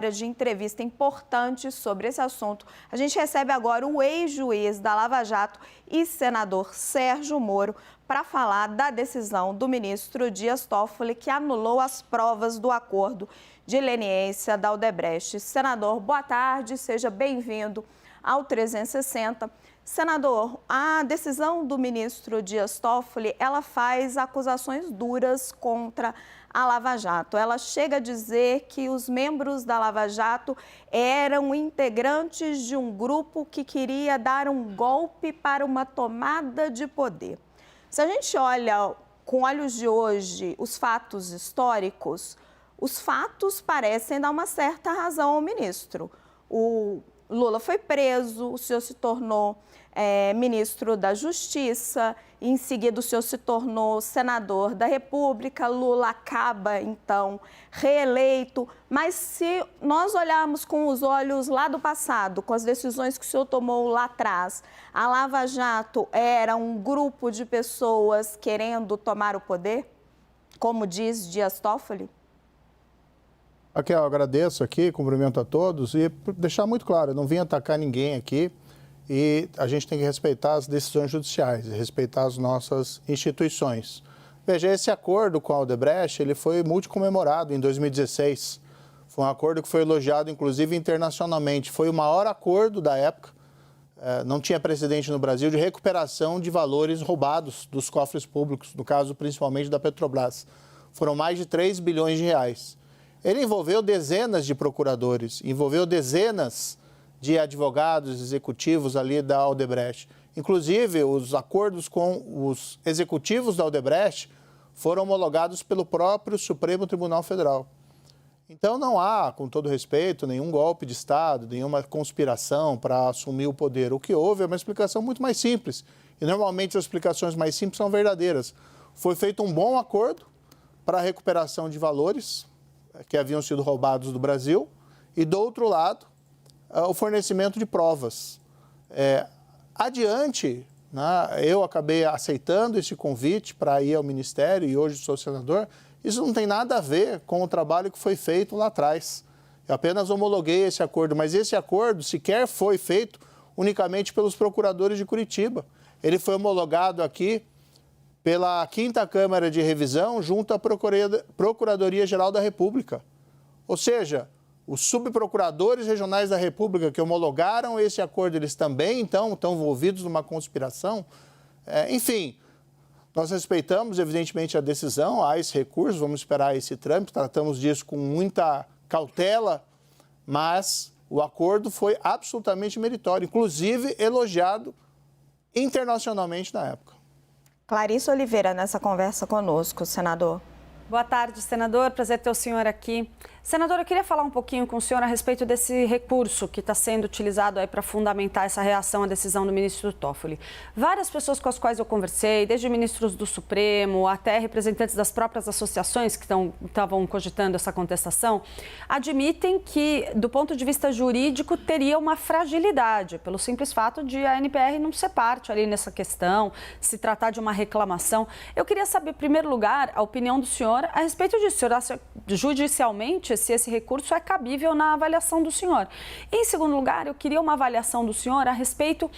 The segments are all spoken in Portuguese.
de entrevista importante sobre esse assunto. A gente recebe agora o ex-juiz da Lava Jato e senador Sérgio Moro para falar da decisão do ministro Dias Toffoli, que anulou as provas do acordo de leniência da Odebrecht. Senador, boa tarde, seja bem-vindo ao 360. Senador, a decisão do ministro Dias Toffoli, ela faz acusações duras contra a Lava Jato. Ela chega a dizer que os membros da Lava Jato eram integrantes de um grupo que queria dar um golpe para uma tomada de poder. Se a gente olha com olhos de hoje os fatos históricos, os fatos parecem dar uma certa razão ao ministro. O Lula foi preso, o senhor se tornou ministro da Justiça, em seguida o senhor se tornou senador da República, Lula acaba, então, reeleito. Mas se nós olharmos com os olhos lá do passado, com as decisões que o senhor tomou lá atrás, a Lava Jato era um grupo de pessoas querendo tomar o poder, como diz Dias Toffoli? Eu agradeço aqui, cumprimento a todos e deixar muito claro, eu não vim atacar ninguém aqui e a gente tem que respeitar as decisões judiciais, respeitar as nossas instituições. Veja, esse acordo com a Odebrecht, ele foi multicomemorado em 2016. Foi um acordo que foi elogiado, inclusive, internacionalmente. Foi o maior acordo da época, não tinha precedente no Brasil, de recuperação de valores roubados dos cofres públicos, no caso, principalmente da Petrobras. Foram mais de 3 bilhões de reais. Ele envolveu dezenas de procuradores, envolveu dezenas de advogados executivos ali da Odebrecht. Inclusive, os acordos com os executivos da Odebrecht foram homologados pelo próprio Supremo Tribunal Federal. Então, não há, com todo respeito, nenhum golpe de Estado, nenhuma conspiração para assumir o poder. O que houve é uma explicação muito mais simples. E, normalmente, as explicações mais simples são verdadeiras. Foi feito um bom acordo para a recuperação de valores que haviam sido roubados do Brasil, e, do outro lado, o fornecimento de provas. Adiante, né, eu acabei aceitando esse convite para ir ao Ministério, e hoje sou senador. Isso não tem nada a ver com o trabalho que foi feito lá atrás. Eu apenas homologuei esse acordo, mas esse acordo sequer foi feito unicamente pelos procuradores de Curitiba. Ele foi homologado aqui pela 5ª Câmara de Revisão, junto à Procuradoria-Geral da República. Ou seja, os subprocuradores regionais da República que homologaram esse acordo, eles também, então, estão envolvidos numa conspiração. Enfim, nós respeitamos, evidentemente, a decisão, há esse recurso, vamos esperar esse trâmite, tratamos disso com muita cautela, mas o acordo foi absolutamente meritório, inclusive elogiado internacionalmente na época. Clarissa Oliveira, nessa conversa conosco, senador. Boa tarde, senador. Prazer ter o senhor aqui. Senador, eu queria falar um pouquinho com o senhor a respeito desse recurso que está sendo utilizado aí para fundamentar essa reação à decisão do ministro Toffoli. Várias pessoas com as quais eu conversei, desde ministros do Supremo até representantes das próprias associações que estavam cogitando essa contestação, admitem que, do ponto de vista jurídico, teria uma fragilidade, pelo simples fato de a NPR não ser parte ali nessa questão, se tratar de uma reclamação. Eu queria saber, em primeiro lugar, a opinião do senhor a respeito disso. O senhor acha judicialmente se esse recurso é cabível na avaliação do senhor? Em segundo lugar, eu queria uma avaliação do senhor a respeito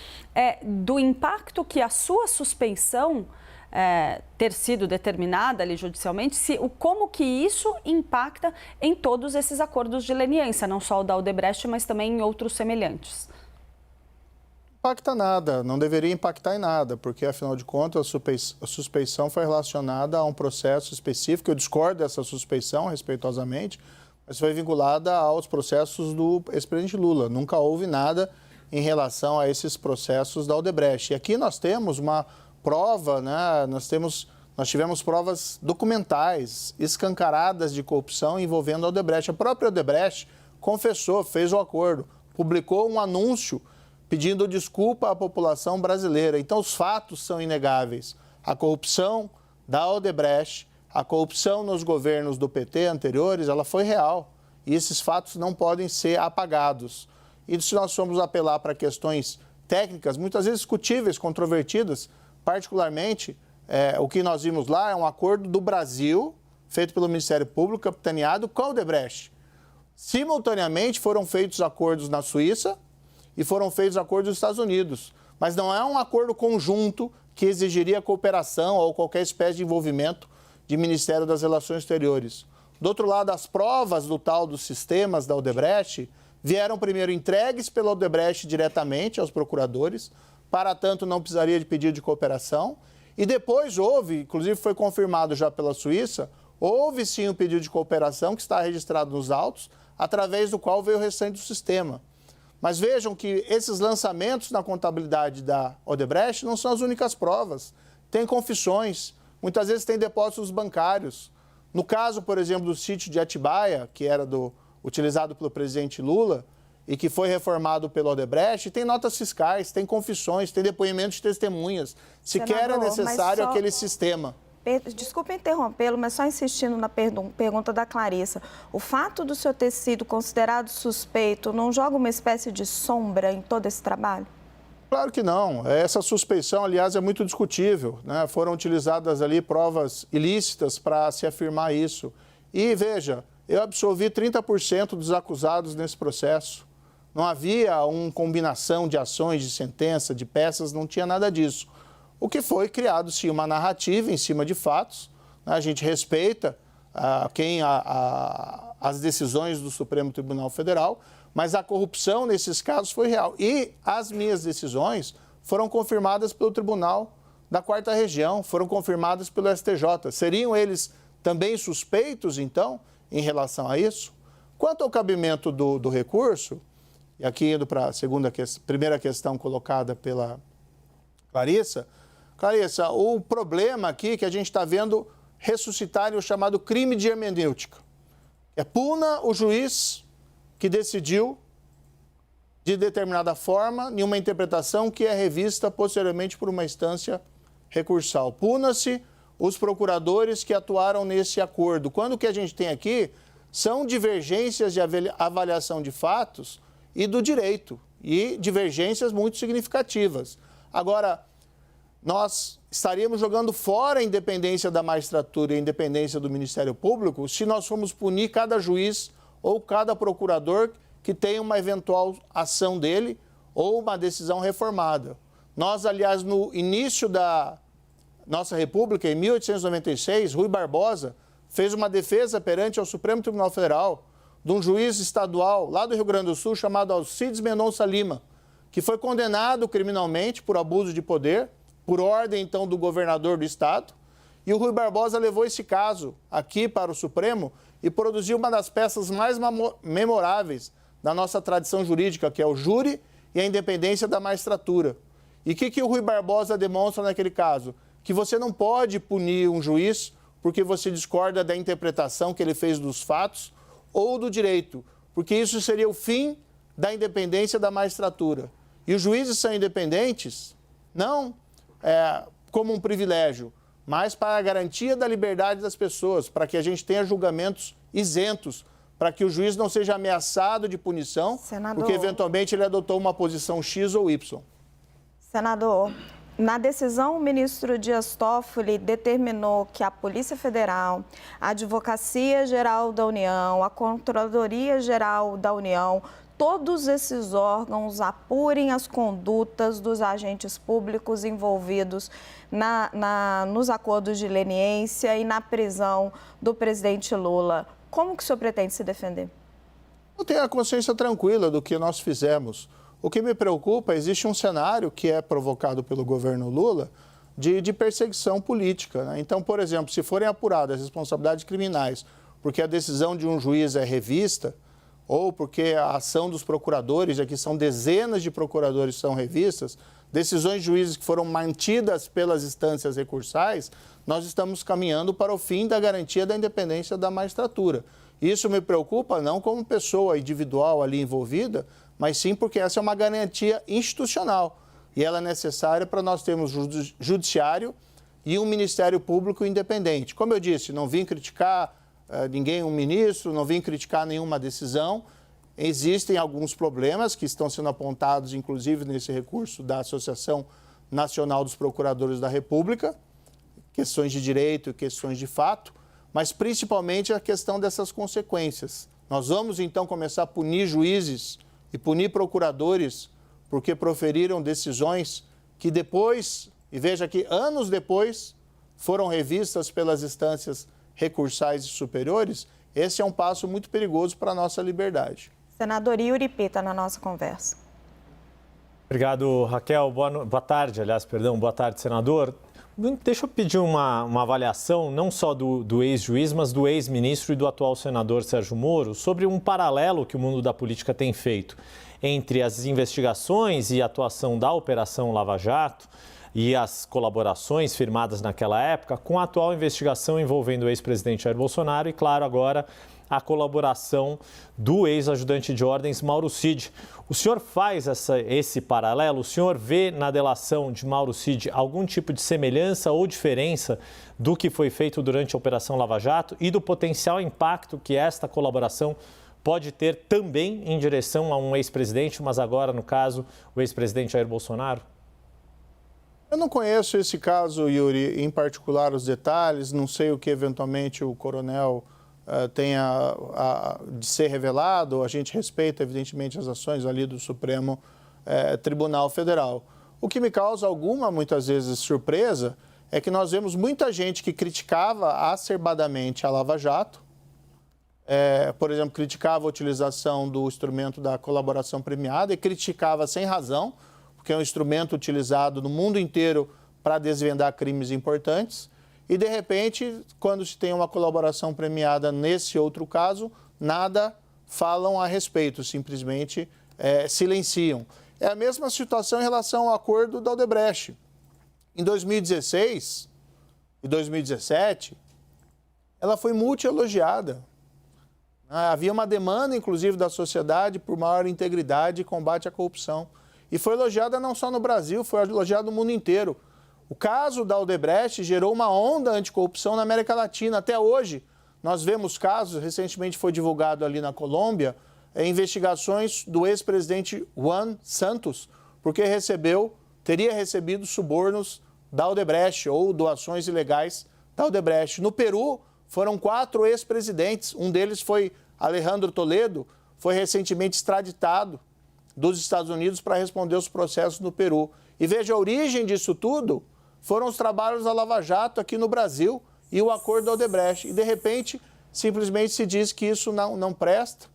do impacto que a sua suspeição ter sido determinada ali judicialmente, como que isso impacta em todos esses acordos de leniência, não só o da Odebrecht, mas também em outros semelhantes. Impacta nada, não deveria impactar em nada, porque, afinal de contas, a suspeição foi relacionada a um processo específico. Eu discordo dessa suspeição, respeitosamente, mas foi vinculada aos processos do ex-presidente Lula. Nunca houve nada em relação a esses processos da Odebrecht. E aqui nós temos uma prova, né? Nós tivemos provas documentais, escancaradas de corrupção envolvendo a Odebrecht. A própria Odebrecht confessou, fez o acordo, publicou um anúncio pedindo desculpa à população brasileira. Então, os fatos são inegáveis. A corrupção da Odebrecht, a corrupção nos governos do PT anteriores, ela foi real. E esses fatos não podem ser apagados. E se nós formos apelar para questões técnicas, muitas vezes discutíveis, controvertidas, particularmente, o que nós vimos lá é um acordo do Brasil, feito pelo Ministério Público, capitaneado com a Odebrecht. Simultaneamente foram feitos acordos na Suíça e foram feitos acordos nos Estados Unidos. Mas não é um acordo conjunto que exigiria cooperação ou qualquer espécie de envolvimento de Ministério das Relações Exteriores. Do outro lado, as provas do tal dos sistemas da Odebrecht vieram primeiro entregues pela Odebrecht diretamente aos procuradores, para tanto não precisaria de pedido de cooperação, e depois houve, inclusive foi confirmado já pela Suíça, houve sim um pedido de cooperação que está registrado nos autos, através do qual veio o restante do sistema. Mas vejam que esses lançamentos na contabilidade da Odebrecht não são as únicas provas. Tem confissões, muitas vezes tem depósitos bancários. No caso, por exemplo, do sítio de Atibaia, que era utilizado pelo presidente Lula e que foi reformado pela Odebrecht, tem notas fiscais, tem confissões, tem depoimentos de testemunhas. Sequer é necessário aquele sistema. Desculpe interrompê-lo, mas só insistindo na pergunta da Clarissa. O fato do senhor ter sido considerado suspeito não joga uma espécie de sombra em todo esse trabalho? Claro que não. Essa suspeição, aliás, é muito discutível, né? Foram utilizadas ali provas ilícitas para se afirmar isso. E, veja, eu absolvi 30% dos acusados nesse processo. Não havia uma combinação de ações, de sentença, de peças, não tinha nada disso. O que foi criado, sim, uma narrativa em cima de fatos. Né? A gente respeita as decisões do Supremo Tribunal Federal, mas a corrupção nesses casos foi real. E as minhas decisões foram confirmadas pelo Tribunal da Quarta Região, foram confirmadas pelo STJ. Seriam eles também suspeitos, então, em relação a isso? Quanto ao cabimento do recurso, e aqui indo para a primeira questão colocada pela Clarissa, o problema aqui é que a gente está vendo ressuscitar o chamado crime de hermenêutica. Puna o juiz que decidiu de determinada forma em uma interpretação que é revista posteriormente por uma instância recursal. Puna-se os procuradores que atuaram nesse acordo. Quando o que a gente tem aqui são divergências de avaliação de fatos e do direito, e divergências muito significativas. Agora, nós estaríamos jogando fora a independência da magistratura e a independência do Ministério Público se nós formos punir cada juiz ou cada procurador que tenha uma eventual ação dele ou uma decisão reformada. Nós, aliás, no início da nossa República, em 1896, Rui Barbosa fez uma defesa perante ao Supremo Tribunal Federal de um juiz estadual lá do Rio Grande do Sul chamado Alcides Mendonça Lima, que foi condenado criminalmente por abuso de poder, por ordem, então, do governador do estado, e o Rui Barbosa levou esse caso aqui para o Supremo e produziu uma das peças mais memoráveis da nossa tradição jurídica, que é o júri e a independência da magistratura. E o que o Rui Barbosa demonstra naquele caso? Que você não pode punir um juiz porque você discorda da interpretação que ele fez dos fatos ou do direito, porque isso seria o fim da independência da magistratura. E os juízes são independentes, não como um privilégio, mas para a garantia da liberdade das pessoas, para que a gente tenha julgamentos isentos, para que o juiz não seja ameaçado de punição, porque eventualmente ele adotou uma posição X ou Y. Senador, na decisão, o ministro Dias Toffoli determinou que a Polícia Federal, a Advocacia Geral da União, a Controladoria Geral da União, todos esses órgãos apurem as condutas dos agentes públicos envolvidos nos acordos de leniência e na prisão do presidente Lula. Como que o senhor pretende se defender? Eu tenho a consciência tranquila do que nós fizemos. O que me preocupa, existe um cenário que é provocado pelo governo Lula de perseguição política. Né? Então, por exemplo, se forem apuradas as responsabilidades criminais porque a decisão de um juiz é revista, ou porque a ação dos procuradores, aqui são dezenas de procuradores que são revistas, decisões de juízes que foram mantidas pelas instâncias recursais, nós estamos caminhando para o fim da garantia da independência da magistratura. Isso me preocupa não como pessoa individual ali envolvida, mas sim porque essa é uma garantia institucional e ela é necessária para nós termos judiciário e um Ministério Público independente. Como eu disse, não vim criticar ninguém, um ministro, não vim criticar nenhuma decisão. Existem alguns problemas que estão sendo apontados, inclusive, nesse recurso da Associação Nacional dos Procuradores da República, questões de direito e questões de fato, mas principalmente a questão dessas consequências. Nós vamos, então, começar a punir juízes e punir procuradores porque proferiram decisões que depois, e veja que anos depois, foram revistas pelas instâncias recursais e superiores. Esse é um passo muito perigoso para a nossa liberdade. Senador Yuri Pita, na nossa conversa. Obrigado, Raquel. Boa tarde, boa tarde, senador. Deixa eu pedir uma avaliação, não só do ex-juiz, mas do ex-ministro e do atual senador Sérgio Moro, sobre um paralelo que o mundo da política tem feito entre as investigações e a atuação da Operação Lava Jato e as colaborações firmadas naquela época com a atual investigação envolvendo o ex-presidente Jair Bolsonaro e, claro, agora a colaboração do ex-ajudante de ordens Mauro Cid. O senhor faz esse paralelo? O senhor vê na delação de Mauro Cid algum tipo de semelhança ou diferença do que foi feito durante a Operação Lava Jato e do potencial impacto que esta colaboração pode ter também em direção a um ex-presidente, mas agora, no caso, o ex-presidente Jair Bolsonaro? Eu não conheço esse caso, Yuri, em particular os detalhes, não sei o que eventualmente o coronel tenha de ser revelado. A gente respeita, evidentemente, as ações ali do Supremo Tribunal Federal. O que me causa muitas vezes, surpresa é que nós vemos muita gente que criticava acerbadamente a Lava Jato, por exemplo, criticava a utilização do instrumento da colaboração premiada e criticava sem razão, porque é um instrumento utilizado no mundo inteiro para desvendar crimes importantes. E, de repente, quando se tem uma colaboração premiada nesse outro caso, nada falam a respeito, simplesmente silenciam. É a mesma situação em relação ao acordo da Odebrecht. Em 2016 e 2017, ela foi multi-elogiada. Havia uma demanda, inclusive, da sociedade por maior integridade e combate à corrupção. E foi elogiada não só no Brasil, foi elogiada no mundo inteiro. O caso da Odebrecht gerou uma onda anticorrupção na América Latina. Até hoje, nós vemos casos, recentemente foi divulgado ali na Colômbia, investigações do ex-presidente Juan Santos, porque teria recebido subornos da Odebrecht ou doações ilegais da Odebrecht. No Peru, foram 4 ex-presidentes. Um deles foi Alejandro Toledo, foi recentemente extraditado dos Estados Unidos para responder os processos no Peru. E veja, a origem disso tudo foram os trabalhos da Lava Jato aqui no Brasil e o acordo da Odebrecht. E, de repente, simplesmente se diz que isso não presta,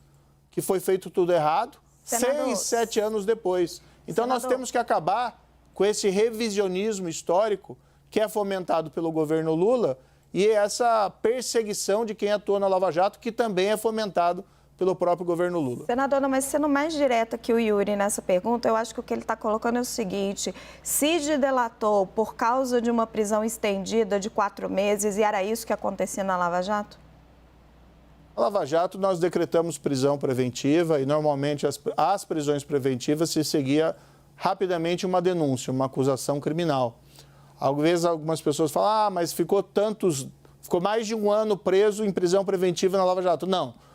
que foi feito tudo errado, Senador, 6, 7 anos depois. Então, Senador, nós temos que acabar com esse revisionismo histórico que é fomentado pelo governo Lula e essa perseguição de quem atua na Lava Jato, que também é fomentado pelo próprio governo Lula. Senadora, mas sendo mais direta que o Yuri nessa pergunta, eu acho que o que ele está colocando é o seguinte: Cid delatou por causa de uma prisão estendida de 4 meses e era isso que acontecia na Lava Jato? Na Lava Jato, nós decretamos prisão preventiva e, normalmente, as prisões preventivas se seguia rapidamente uma denúncia, uma acusação criminal. Às vezes, algumas pessoas falam, mas ficou mais de 1 ano preso em prisão preventiva na Lava Jato. Não.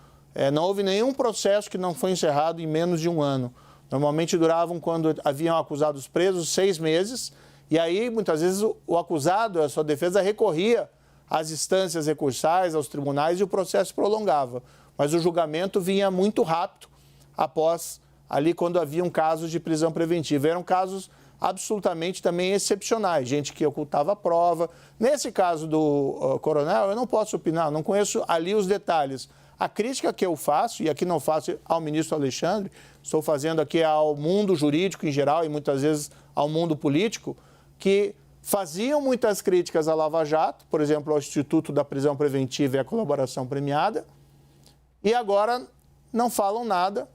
Não houve nenhum processo que não foi encerrado em menos de 1 ano. Normalmente duravam, quando haviam acusados presos, 6 meses. E aí, muitas vezes, o acusado, a sua defesa, recorria às instâncias recursais, aos tribunais, e o processo prolongava. Mas o julgamento vinha muito rápido após, ali, quando haviam casos de prisão preventiva. Eram casos absolutamente também excepcionais, gente que ocultava a prova. Nesse caso do coronel, eu não posso opinar, não conheço ali os detalhes. A crítica que eu faço, e aqui não faço ao ministro Alexandre, estou fazendo aqui ao mundo jurídico em geral e muitas vezes ao mundo político, que faziam muitas críticas à Lava Jato, por exemplo, ao Instituto da Prisão Preventiva e à Colaboração Premiada, e agora não falam nada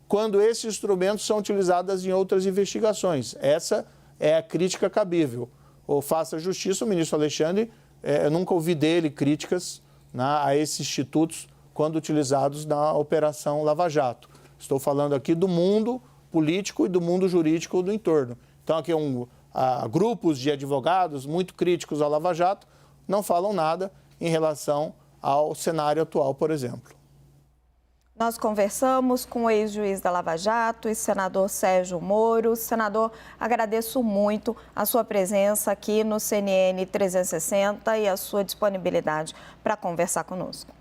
quando esses instrumentos são utilizados em outras investigações. Essa é a crítica cabível. Ou faça justiça, o ministro Alexandre, eu nunca ouvi dele críticas a esses institutos quando utilizados na Operação Lava Jato. Estou falando aqui do mundo político e do mundo jurídico do entorno. Então, aqui grupos de advogados muito críticos à Lava Jato não falam nada em relação ao cenário atual, por exemplo. Nós conversamos com o ex-juiz da Lava Jato e senador Sérgio Moro. Senador, agradeço muito a sua presença aqui no CNN 360 e a sua disponibilidade para conversar conosco.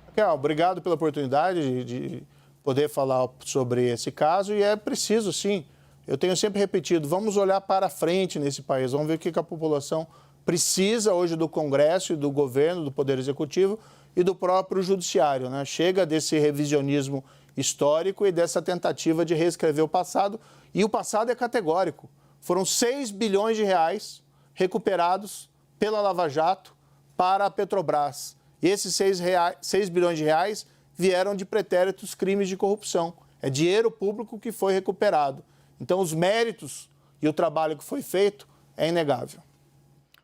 Raquel, obrigado pela oportunidade de poder falar sobre esse caso e é preciso, sim. Eu tenho sempre repetido, vamos olhar para frente nesse país, vamos ver o que a população precisa hoje do Congresso e do governo, do Poder Executivo e do próprio Judiciário, né? Chega desse revisionismo histórico e dessa tentativa de reescrever o passado. E o passado é categórico. Foram 6 bilhões de reais recuperados pela Lava Jato para a Petrobras. E esses 6 bilhões de reais vieram de pretéritos crimes de corrupção. É dinheiro público que foi recuperado. Então, os méritos e o trabalho que foi feito é inegável.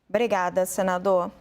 Obrigada, senador.